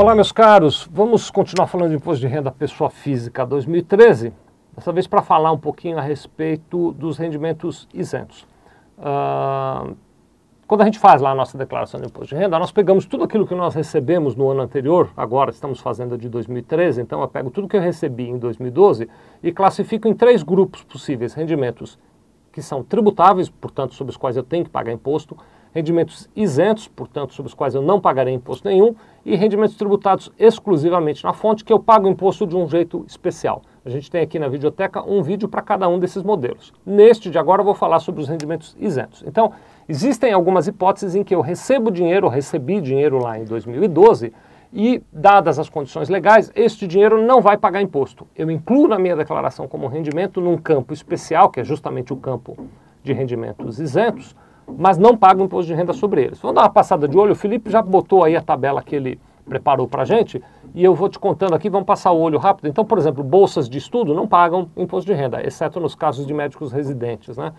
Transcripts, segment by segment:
Olá, meus caros, vamos continuar falando de imposto de renda pessoa física 2013, dessa vez para falar um pouquinho a respeito dos rendimentos isentos. Quando a gente faz lá a nossa declaração de imposto de renda, nós pegamos tudo aquilo que nós recebemos no ano anterior, agora estamos fazendo a de 2013, então eu pego tudo que eu recebi em 2012 e classifico em três grupos possíveis: rendimentos que são tributáveis, portanto, sobre os quais eu tenho que pagar imposto; rendimentos isentos, portanto, sobre os quais eu não pagarei imposto nenhum; e rendimentos tributados exclusivamente na fonte, que eu pago imposto de um jeito especial. A gente tem aqui na videoteca um vídeo para cada um desses modelos. Neste de agora eu vou falar sobre os rendimentos isentos. Então, existem algumas hipóteses em que eu recebo dinheiro, ou recebi dinheiro lá em 2012, e, dadas as condições legais, este dinheiro não vai pagar imposto. Eu incluo na minha declaração como rendimento num campo especial, que é justamente o campo de rendimentos isentos, mas não pago imposto de renda sobre eles. Vamos dar uma passada de olho. O Felipe já botou aí a tabela que ele preparou para a gente, e eu vou te contando aqui, vamos passar o olho rápido. Então, por exemplo, bolsas de estudo não pagam imposto de renda, exceto nos casos de médicos residentes, né?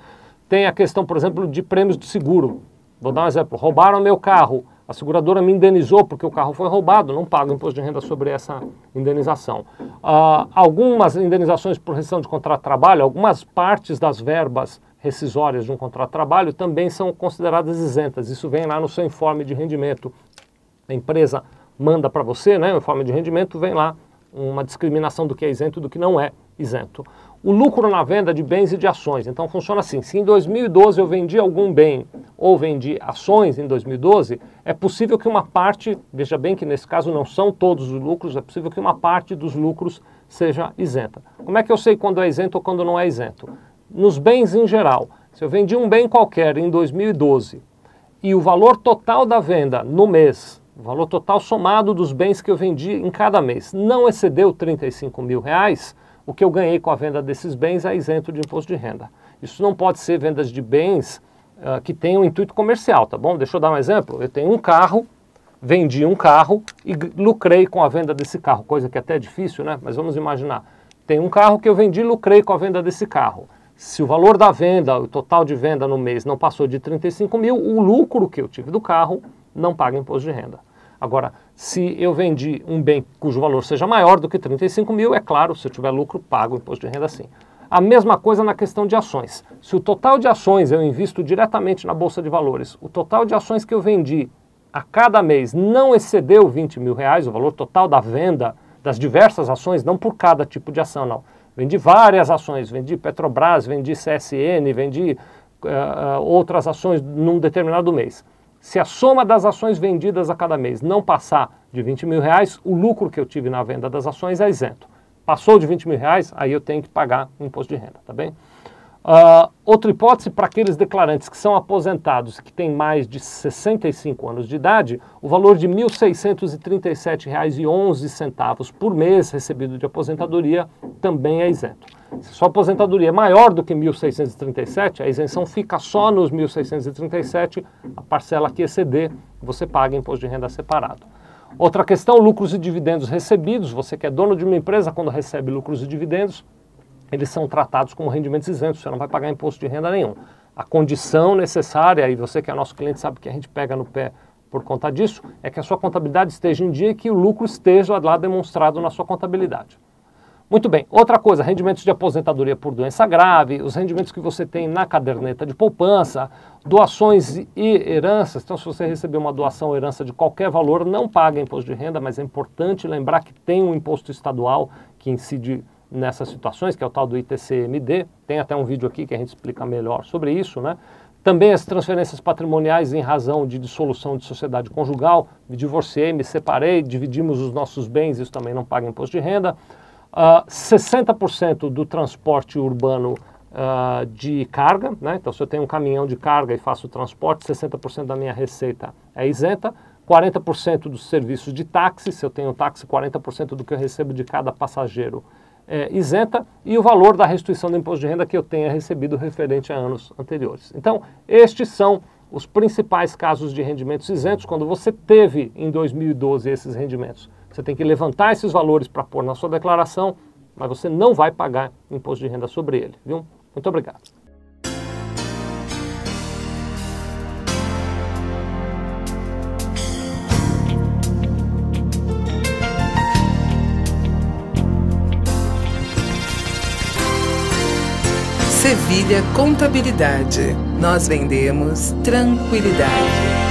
Tem a questão, por exemplo, de prêmios de seguro. Vou dar um exemplo: roubaram meu carro, a seguradora me indenizou porque o carro foi roubado, não pago imposto de renda sobre essa indenização. Algumas indenizações por rescisão de contrato de trabalho, algumas partes das verbas rescisórias de um contrato de trabalho também são consideradas isentas. Isso vem lá no seu informe de rendimento. A empresa manda para você, né, o informe de rendimento, vem lá uma discriminação do que é isento e do que não é isento. O lucro na venda de bens e de ações. Então funciona assim: se em 2012 eu vendi algum bem ou vendi ações em 2012, é possível que uma parte, veja bem que nesse caso não são todos os lucros, é possível que uma parte dos lucros seja isenta. Como é que eu sei quando é isento ou quando não é isento? Nos bens em geral, se eu vendi um bem qualquer em 2012 e o valor total da venda no mês, o valor total somado dos bens que eu vendi em cada mês, não excedeu 35 mil reais, o que eu ganhei com a venda desses bens é isento de imposto de renda. Isso não pode ser vendas de bens que tenham intuito comercial, tá bom? Deixa eu dar um exemplo. Eu tenho um carro, vendi um carro e lucrei com a venda desse carro, coisa que até é difícil, né? Mas vamos imaginar. Tem um carro que eu vendi e lucrei com a venda desse carro. Se o valor da venda, o total de venda no mês não passou de 35 mil, o lucro que eu tive do carro não paga imposto de renda. Agora, se eu vendi um bem cujo valor seja maior do que 35 mil, é claro, se eu tiver lucro, pago imposto de renda sim. A mesma coisa na questão de ações. Se o total de ações eu invisto diretamente na Bolsa de Valores, o total de ações que eu vendi a cada mês não excedeu 20 mil reais, o valor total da venda das diversas ações, não por cada tipo de ação, não. Vendi várias ações, vendi Petrobras, vendi CSN, vendi outras ações num determinado mês. Se a soma das ações vendidas a cada mês não passar de 20 mil reais, o lucro que eu tive na venda das ações é isento. Passou de 20 mil reais, aí eu tenho que pagar imposto de renda, tá bem? Outra hipótese, para aqueles declarantes que são aposentados, que têm mais de 65 anos de idade, o valor de R$ 1.637,11 por mês recebido de aposentadoria também é isento. Se sua aposentadoria é maior do que 1.637, a isenção fica só nos 1.637, a parcela que exceder, você paga imposto de renda separado. Outra questão: lucros e dividendos recebidos. Você que é dono de uma empresa, quando recebe lucros e dividendos, eles são tratados como rendimentos isentos, você não vai pagar imposto de renda nenhum. A condição necessária, e você que é nosso cliente sabe que a gente pega no pé por conta disso, é que a sua contabilidade esteja em dia e que o lucro esteja lá demonstrado na sua contabilidade. Muito bem, outra coisa: rendimentos de aposentadoria por doença grave, os rendimentos que você tem na caderneta de poupança, doações e heranças. Então, se você receber uma doação ou herança de qualquer valor, não paga imposto de renda, mas é importante lembrar que tem um imposto estadual que incide nessas situações, que é o tal do ITCMD. Tem até um vídeo aqui que a gente explica melhor sobre isso, né? Também as transferências patrimoniais em razão de dissolução de sociedade conjugal. Me divorciei, me separei, dividimos os nossos bens, isso também não paga imposto de renda. 60% do transporte urbano de carga, né? Então, se eu tenho um caminhão de carga e faço o transporte, 60% da minha receita é isenta. 40% dos serviços de táxi, se eu tenho táxi, 40% do que eu recebo de cada passageiro é isenta, e o valor da restituição do imposto de renda que eu tenha recebido referente a anos anteriores. Então, estes são os principais casos de rendimentos isentos. Quando você teve em 2012 esses rendimentos, você tem que levantar esses valores para pôr na sua declaração, mas você não vai pagar imposto de renda sobre ele, viu? Muito obrigado. Sevilha Contabilidade. Nós vendemos tranquilidade.